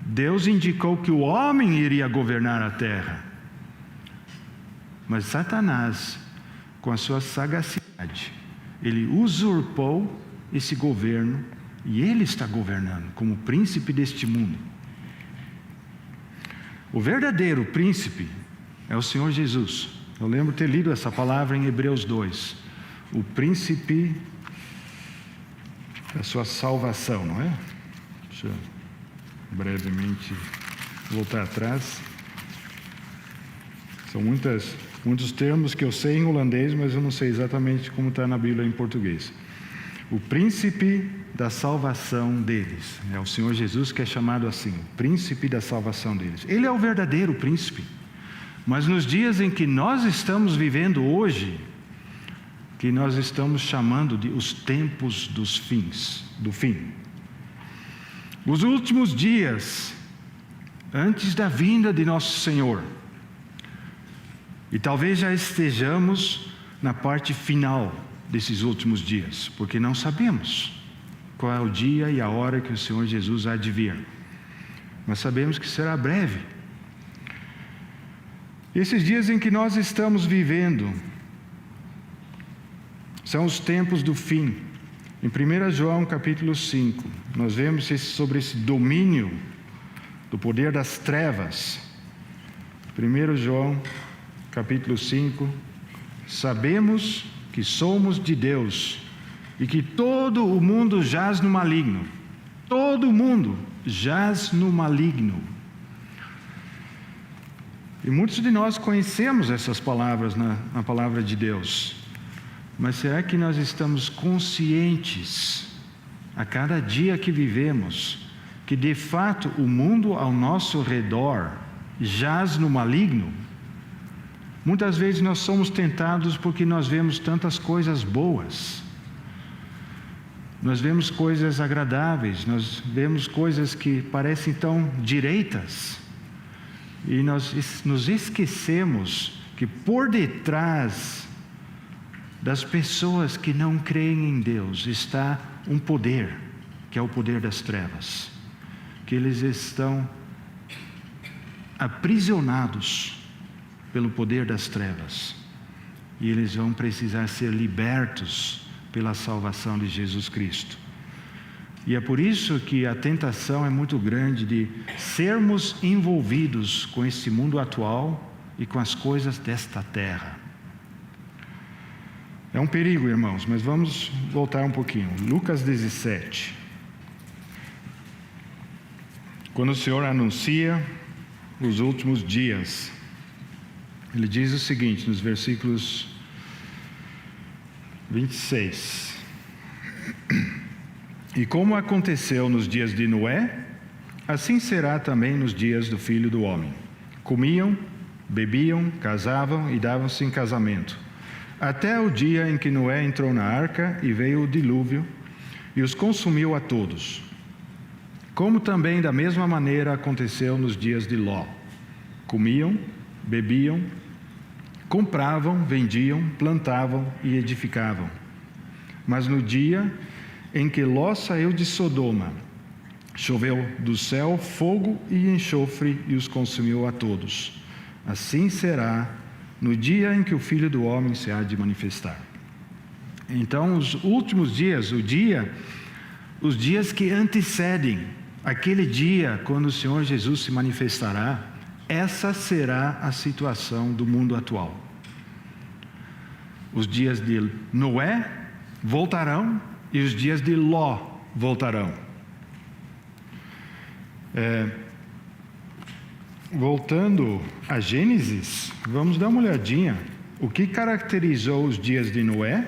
Deus indicou que o homem iria governar a terra. Mas Satanás, com a sua sagacidade, ele usurpou esse governo e ele está governando como príncipe deste mundo. O verdadeiro príncipe é o Senhor Jesus. Eu lembro ter lido essa palavra em Hebreus 2. O príncipe da sua salvação, não é? Deixa eu brevemente voltar atrás. São muitos termos que eu sei em holandês, mas eu não sei exatamente como está na Bíblia em português. O príncipe da salvação deles. É o Senhor Jesus que é chamado assim, príncipe da salvação deles. Ele é o verdadeiro príncipe. Mas nos dias em que nós estamos vivendo hoje, que nós estamos chamando de os tempos do fim. Os últimos dias, antes da vinda de nosso Senhor. E talvez já estejamos na parte final desses últimos dias, porque não sabemos qual é o dia e a hora que o Senhor Jesus há de vir. Mas sabemos que será breve. Esses dias em que nós estamos vivendo são os tempos do fim. Em 1 João capítulo 5, nós vemos sobre esse domínio do poder das trevas. 1 João capítulo 5, sabemos que somos de Deus e que todo o mundo jaz no maligno. Todo mundo jaz no maligno. E muitos de nós conhecemos essas palavras na palavra de Deus. Mas será que nós estamos conscientes, a cada dia que vivemos, que de fato o mundo ao nosso redor jaz no maligno? Muitas vezes nós somos tentados porque nós vemos tantas coisas boas. Nós vemos coisas agradáveis, nós vemos coisas que parecem tão direitas. E nós nos esquecemos que por detrás das pessoas que não creem em Deus está um poder, que é o poder das trevas. Que eles estão aprisionados pelo poder das trevas. E eles vão precisar ser libertos pela salvação de Jesus Cristo. E é por isso que a tentação é muito grande de sermos envolvidos com esse mundo atual e com as coisas desta terra. É um perigo, irmãos, mas vamos voltar um pouquinho. Lucas 17. Quando o Senhor anuncia os últimos dias, Ele diz o seguinte, nos versículos 26. E como aconteceu nos dias de Noé, assim será também nos dias do Filho do Homem. Comiam, bebiam, casavam e davam-se em casamento, até o dia em que Noé entrou na arca e veio o dilúvio e os consumiu a todos. Como também da mesma maneira aconteceu nos dias de Ló. Comiam, bebiam, compravam, vendiam, plantavam e edificavam. Mas no dia em que Ló saiu de Sodoma, choveu do céu fogo e enxofre e os consumiu a todos. Assim será no dia em que o Filho do Homem se há de manifestar. Então, os últimos dias, os dias que antecedem aquele dia quando o Senhor Jesus se manifestará, essa será a situação do mundo atual. Os dias de Noé voltarão e os dias de Ló voltarão. Voltando a Gênesis, vamos dar uma olhadinha. O que caracterizou os dias de Noé?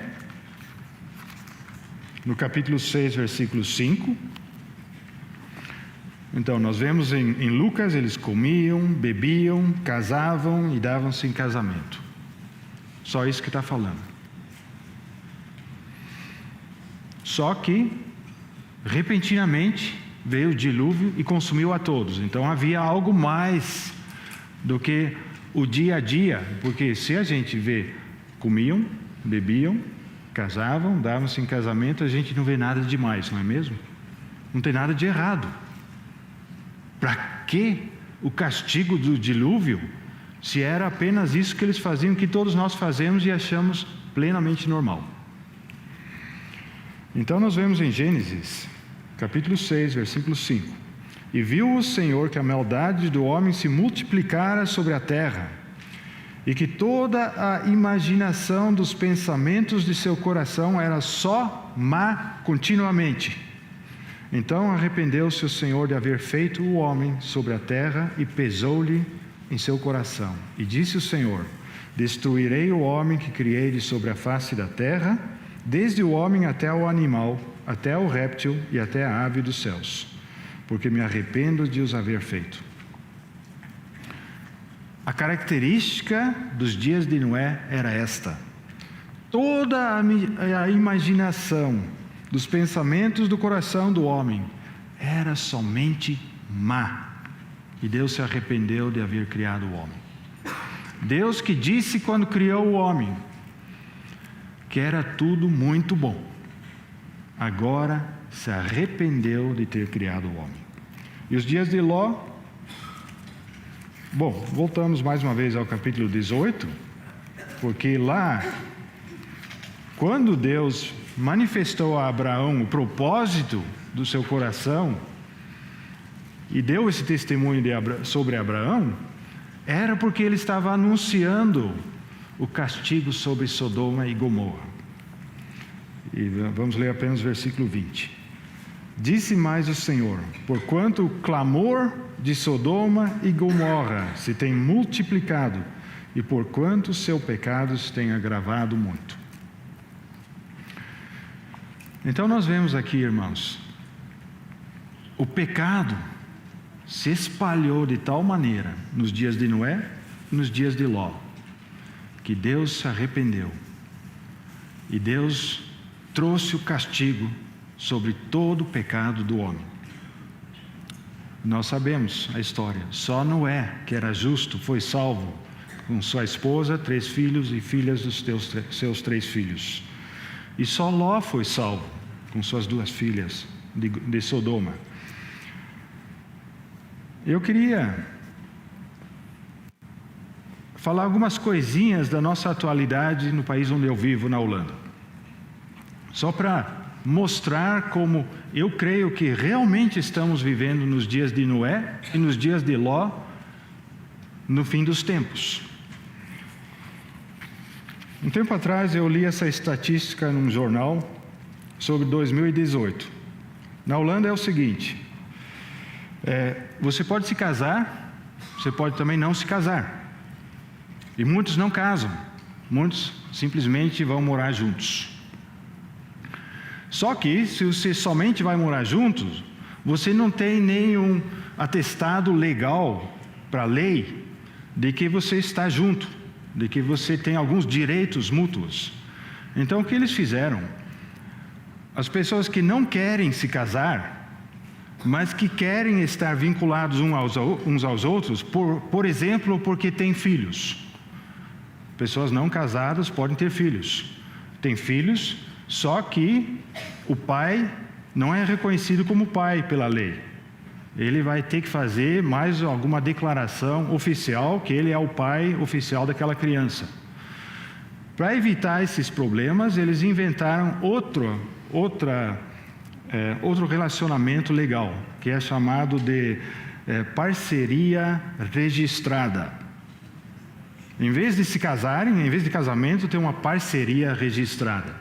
No capítulo 6, versículo 5. Então, nós vemos em Lucas, eles comiam, bebiam, casavam e davam-se em casamento. Só isso que está falando. Só que, repentinamente, veio o dilúvio e consumiu a todos. Então havia algo mais do que o dia a dia, porque se a gente vê, comiam, bebiam, casavam, davam-se em casamento, a gente não vê nada demais, não é mesmo? Não tem nada de errado. Para que o castigo do dilúvio, se era apenas isso que eles faziam, que todos nós fazemos e achamos plenamente normal? Então nós vemos em Gênesis capítulo 6, versículo 5. E viu o Senhor que a maldade do homem se multiplicara sobre a terra, e que toda a imaginação dos pensamentos de seu coração era só má continuamente. Então arrependeu-se o Senhor de haver feito o homem sobre a terra, e pesou-lhe em seu coração. E disse o Senhor: destruirei o homem que criei de sobre a face da terra, desde o homem até o animal, até o réptil e até a ave dos céus, porque me arrependo de os haver feito. A característica dos dias de Noé era esta: toda a imaginação dos pensamentos do coração do homem era somente má. E Deus se arrependeu de haver criado o homem. Deus que disse quando criou o homem que era tudo muito bom, agora se arrependeu de ter criado o homem. E os dias de Ló, bom, voltamos mais uma vez ao capítulo 18, porque lá, quando Deus manifestou a Abraão o propósito do seu coração e deu esse testemunho sobre Abraão, era porque ele estava anunciando o castigo sobre Sodoma e Gomorra. E vamos ler apenas o versículo 20. Disse mais o Senhor: porquanto o clamor de Sodoma e Gomorra se tem multiplicado, e porquanto seus pecados têm agravado muito. Então nós vemos aqui, irmãos, o pecado se espalhou de tal maneira nos dias de Noé e nos dias de Ló, que Deus se arrependeu. E Deus trouxe o castigo sobre todo o pecado do homem. Nós sabemos a história. Só Noé, que era justo, foi salvo, com sua esposa, 3 filhos e filhas dos seus 3 filhos. E só Ló foi salvo, com suas 2 filhas de Sodoma. Eu queria falar algumas coisinhas da nossa atualidade no país onde eu vivo, na Holanda. Só para mostrar como eu creio que realmente estamos vivendo nos dias de Noé e nos dias de Ló, no fim dos tempos. Um tempo atrás eu li essa estatística num jornal sobre 2018. Na Holanda é o seguinte: você pode se casar, você pode também não se casar. E muitos não casam, muitos simplesmente vão morar juntos. Só que, se você somente vai morar juntos, você não tem nenhum atestado legal para a lei de que você está junto, de que você tem alguns direitos mútuos. Então, o que eles fizeram? As pessoas que não querem se casar, mas que querem estar vinculados uns aos outros, por exemplo, porque têm filhos. Pessoas não casadas podem ter filhos. Têm filhos, só que o pai não é reconhecido como pai pela lei. Ele vai ter que fazer mais alguma declaração oficial que ele é o pai oficial daquela criança. Para evitar esses problemas, eles inventaram outro relacionamento legal, que é chamado de parceria registrada. Em vez de se casarem, em vez de casamento, tem uma parceria registrada.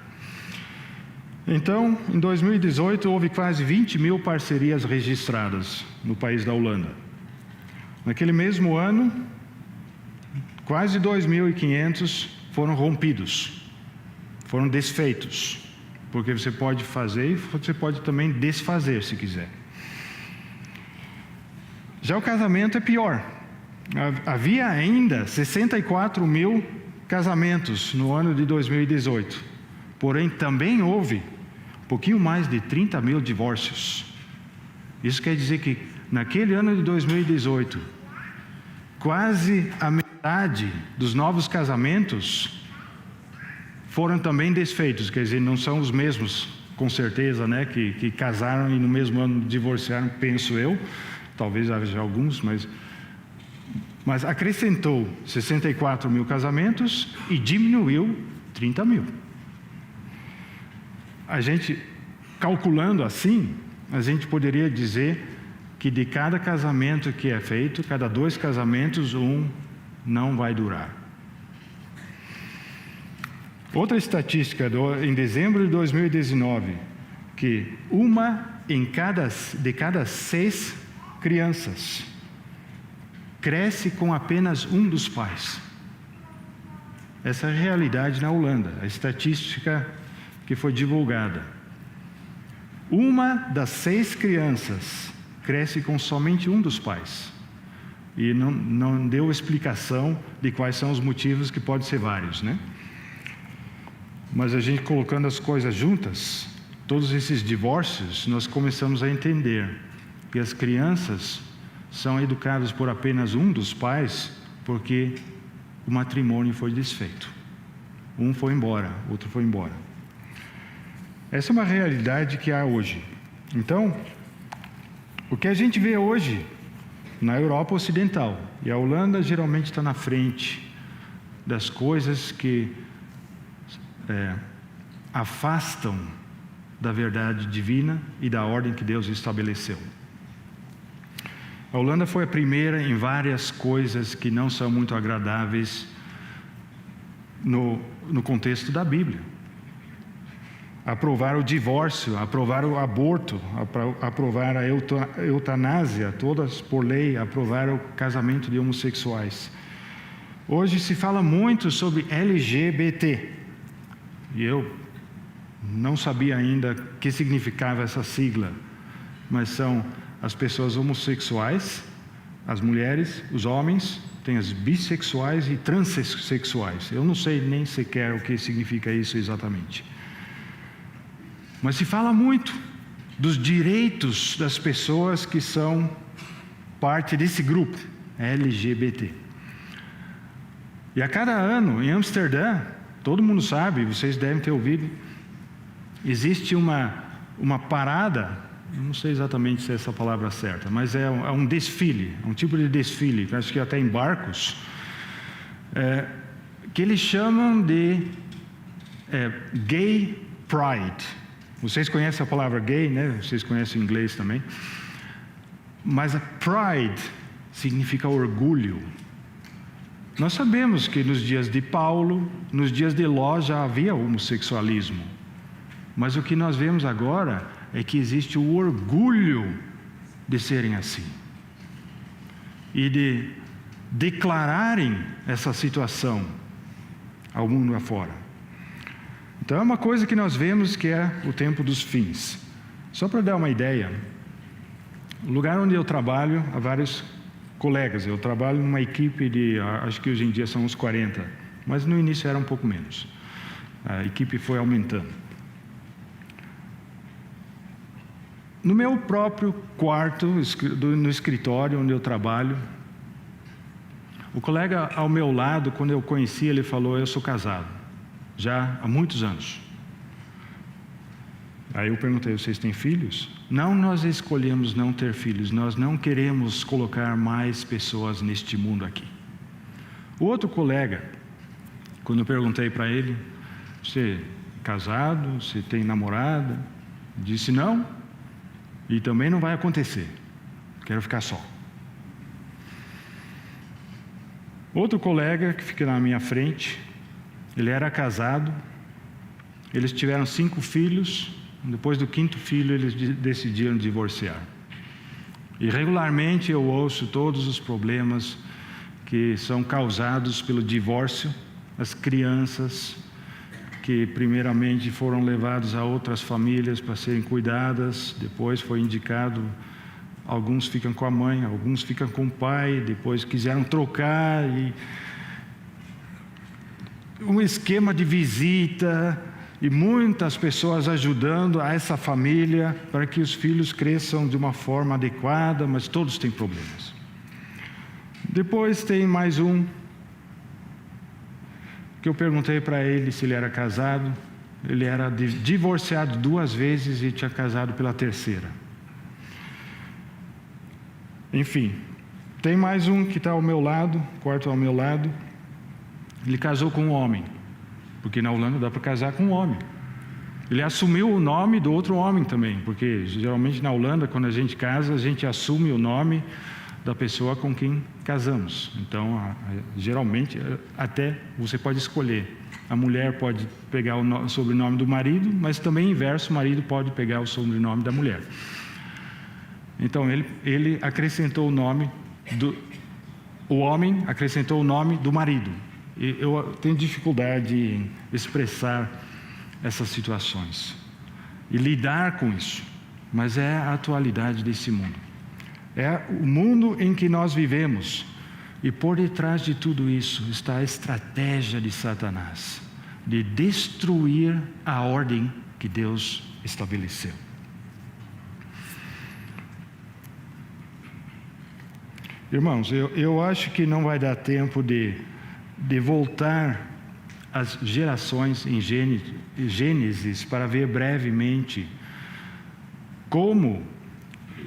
Então, em 2018, houve quase 20 mil parcerias registradas no país da Holanda. Naquele mesmo ano, quase 2.500 foram rompidos, foram desfeitos. Porque você pode fazer e você pode também desfazer, se quiser. Já o casamento é pior. Havia ainda 64 mil casamentos no ano de 2018. Porém, também houve um pouquinho mais de 30 mil divórcios. Isso quer dizer que, naquele ano de 2018, quase a metade dos novos casamentos foram também desfeitos. Quer dizer, não são os mesmos, com certeza, né, que casaram e no mesmo ano divorciaram, penso eu. Talvez haja alguns, mas acrescentou 64 mil casamentos e diminuiu 30 mil. A gente, calculando assim, a gente poderia dizer que de cada casamento que é feito, cada 2 casamentos, um não vai durar. Outra estatística em dezembro de 2019, que de cada 6 crianças cresce com apenas um dos pais. Essa é a realidade na Holanda, a estatística que foi divulgada. Uma das 6 crianças cresce com somente um dos pais. E não deu explicação de quais são os motivos, que pode ser vários, né? Mas a gente colocando as coisas juntas, todos esses divórcios, nós começamos a entender que as crianças são educadas por apenas um dos pais, porque o matrimônio foi desfeito. Um foi embora, outro foi embora. Essa é uma realidade que há hoje. Então, o que a gente vê hoje na Europa Ocidental, e a Holanda geralmente está na frente das coisas que afastam da verdade divina e da ordem que Deus estabeleceu. A Holanda foi a primeira em várias coisas que não são muito agradáveis no contexto da Bíblia. Aprovar o divórcio, aprovar o aborto, aprovar a eutanásia, todas por lei, aprovar o casamento de homossexuais. Hoje se fala muito sobre LGBT, e eu não sabia ainda o que significava essa sigla, mas são as pessoas homossexuais, as mulheres, os homens, tem as bissexuais e transexuais. Eu não sei nem sequer o que significa isso exatamente. Mas se fala muito dos direitos das pessoas que são parte desse grupo, LGBT. E a cada ano, em Amsterdã, todo mundo sabe, vocês devem ter ouvido, existe uma parada, não sei exatamente se é essa palavra certa, mas é um desfile, um tipo de desfile, acho que até em barcos, que eles chamam de Gay Pride. Vocês conhecem a palavra gay, né? Vocês conhecem o inglês também. Mas a pride significa orgulho. Nós sabemos que nos dias de Paulo, nos dias de Ló já havia homossexualismo. Mas o que nós vemos agora é que existe o orgulho de serem assim. E de declararem essa situação ao mundo afora. Então é uma coisa que nós vemos que é o tempo dos fins. Só para dar uma ideia, o lugar onde eu trabalho, há vários colegas. Eu trabalho numa equipe de, acho que hoje em dia são uns 40, mas no início era um pouco menos. A equipe foi aumentando. No meu próprio quarto, no escritório onde eu trabalho, o colega ao meu lado, quando eu conheci, ele falou: eu sou casado. Já há muitos anos. Aí eu perguntei: vocês têm filhos? Não, nós escolhemos não ter filhos. Nós não queremos colocar mais pessoas neste mundo aqui. O outro colega, quando eu perguntei para ele: você é casado? Você tem namorada? Disse: não. E também não vai acontecer. Quero ficar só. Outro colega que fica na minha frente, ele era casado, eles tiveram 5 filhos, depois do 5º filho eles decidiram divorciar. E regularmente eu ouço todos os problemas que são causados pelo divórcio, as crianças que primeiramente foram levados a outras famílias para serem cuidadas, depois foi indicado, alguns ficam com a mãe, alguns ficam com o pai, depois quiseram trocar e um esquema de visita e muitas pessoas ajudando a essa família para que os filhos cresçam de uma forma adequada, mas todos têm problemas. Depois tem mais um, que eu perguntei para ele se ele era casado. Ele era divorciado 2 vezes e tinha casado pela 3ª. Enfim, tem mais um que está ao meu lado, quarto ao meu lado. Ele casou com um homem, porque na Holanda dá para casar com um homem. Ele assumiu o nome do outro homem também, porque geralmente na Holanda, quando a gente casa, a gente assume o nome da pessoa com quem casamos. Então, geralmente, até você pode escolher. A mulher pode pegar o sobrenome do marido, mas também inverso, o marido pode pegar o sobrenome da mulher. Então, ele acrescentou o nome o homem acrescentou o nome do marido. E eu tenho dificuldade em expressar essas situações e lidar com isso. mas é a atualidade desse mundo. É o mundo em que nós vivemos. E por detrás de tudo isso está a estratégia de Satanás de destruir a ordem que Deus estabeleceu. Irmãos, eu acho que não vai dar tempo de voltar às gerações em Gênesis para ver brevemente como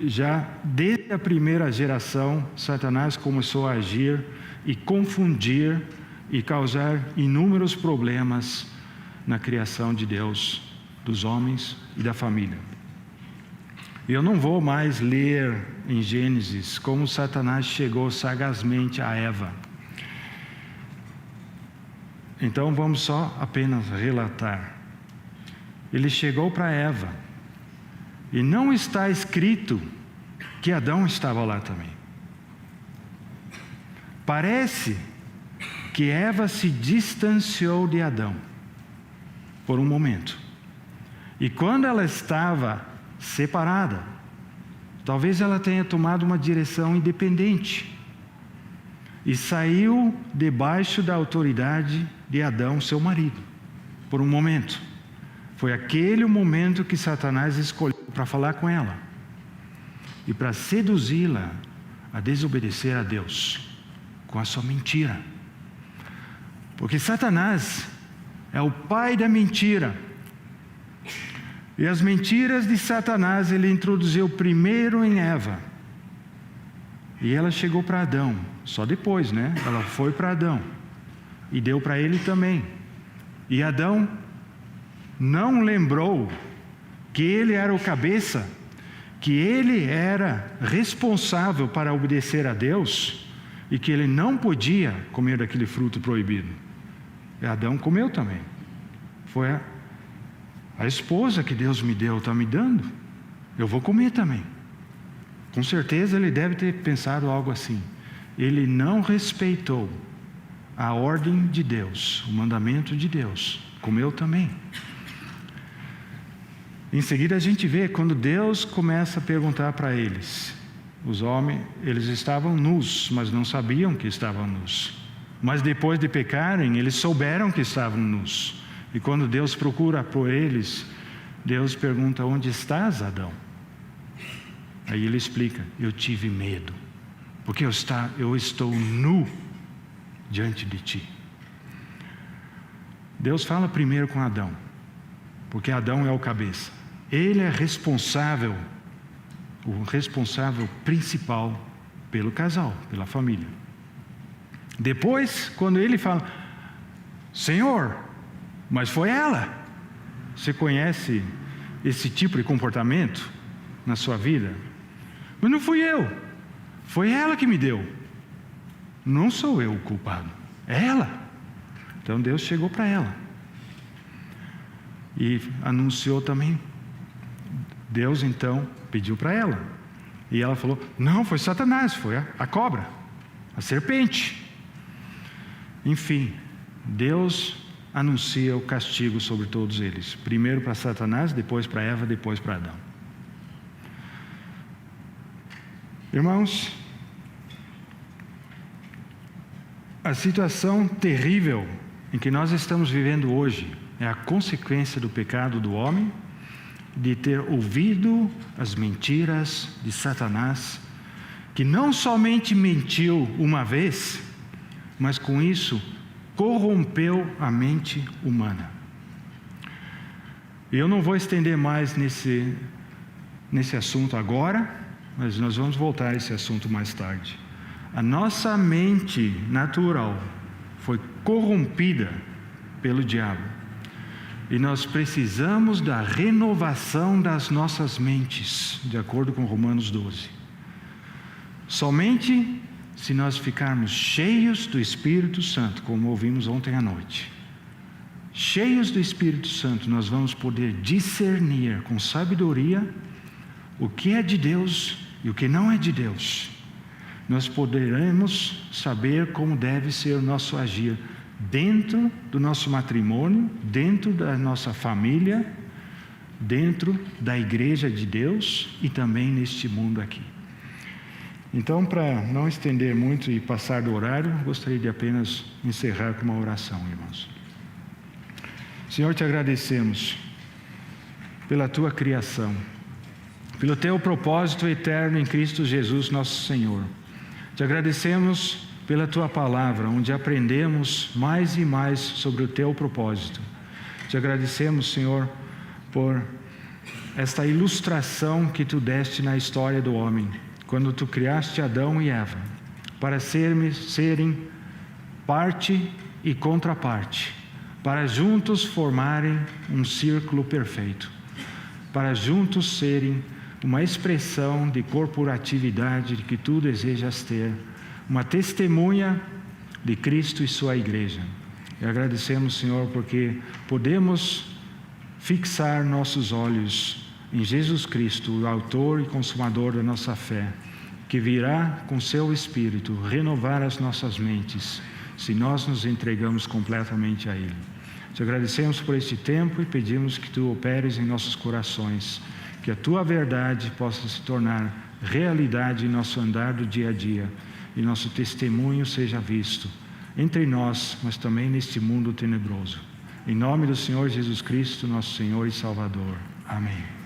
já desde a primeira geração Satanás começou a agir e confundir e causar inúmeros problemas na criação de Deus, dos homens e da família. Eu não vou mais ler em Gênesis como Satanás chegou sagazmente a Eva. Então vamos só apenas relatar. Ele chegou para Eva e não está escrito que Adão estava lá também. Parece que Eva se distanciou de Adão por um momento. E quando ela estava separada, talvez ela tenha tomado uma direção independente e saiu debaixo da autoridade de Adão, seu marido, por um momento. Foi aquele o momento que Satanás escolheu para falar com ela e para seduzi-la a desobedecer a Deus com a sua mentira. Porque Satanás é o pai da mentira. E as mentiras de Satanás ele introduziu primeiro em Eva. E ela chegou para Adão, só depois, né? Ela foi para Adão e deu para ele também. E Adão não lembrou que ele era o cabeça, que ele era responsável para obedecer a Deus e que ele não podia comer daquele fruto proibido. E Adão comeu também. Foi a esposa que Deus me deu, está me dando, eu vou comer também. Com certeza ele deve ter pensado algo assim. Ele não respeitou a ordem de Deus, o mandamento de Deus, comeu também. Em seguida a gente vê quando Deus começa a perguntar para eles. Os homens, eles estavam nus, mas não sabiam que estavam nus. Mas depois de pecarem, eles souberam que estavam nus. E quando Deus procura por eles, Deus pergunta: onde estás, Adão? Aí ele explica: eu tive medo, porque eu estou nu diante de ti. Deus fala primeiro com Adão, porque Adão é o cabeça. Ele é responsável, o responsável principal pelo casal, pela família. Depois, quando ele fala: Senhor, mas foi ela. Você conhece esse tipo de comportamento na sua vida? Mas não fui eu, foi ela que me deu. Não sou eu o culpado, é ela. Então Deus chegou para ela e anunciou também. Deus então pediu para ela e ela falou: não, foi Satanás, foi a cobra, a serpente. Enfim, Deus anuncia o castigo sobre todos eles. Primeiro para Satanás, depois para Eva, depois para Adão. Irmãos, a situação terrível em que nós estamos vivendo hoje é a consequência do pecado do homem, de ter ouvido as mentiras de Satanás, que não somente mentiu uma vez, mas com isso corrompeu a mente humana. Eu não vou estender mais nesse assunto agora, mas nós vamos voltar a esse assunto mais tarde. A nossa mente natural foi corrompida pelo diabo. E nós precisamos da renovação das nossas mentes, de acordo com Romanos 12. Somente se nós ficarmos cheios do Espírito Santo, como ouvimos ontem à noite, cheios do Espírito Santo, nós vamos poder discernir com sabedoria o que é de Deus e o que não é de Deus. Nós poderemos saber como deve ser o nosso agir dentro do nosso matrimônio, dentro da nossa família, dentro da igreja de Deus e também neste mundo aqui. Então, para não estender muito e passar do horário, gostaria de apenas encerrar com uma oração, irmãos. Senhor, te agradecemos pela tua criação, pelo teu propósito eterno em Cristo Jesus, nosso Senhor. Te agradecemos pela tua palavra, onde aprendemos mais e mais sobre o teu propósito. Te agradecemos, Senhor, por esta ilustração que tu deste na história do homem, quando tu criaste Adão e Eva, para serem parte e contraparte, para juntos formarem um círculo perfeito, para juntos serem uma expressão de corporatividade que tu desejas ter, uma testemunha de Cristo e sua igreja. E agradecemos, Senhor, porque podemos fixar nossos olhos em Jesus Cristo, o autor e consumador da nossa fé, que virá com seu Espírito renovar as nossas mentes, se nós nos entregamos completamente a Ele. Te agradecemos por este tempo e pedimos que tu operes em nossos corações, que a tua verdade possa se tornar realidade em nosso andar do dia a dia e nosso testemunho seja visto entre nós, mas também neste mundo tenebroso. Em nome do Senhor Jesus Cristo, nosso Senhor e Salvador. Amém.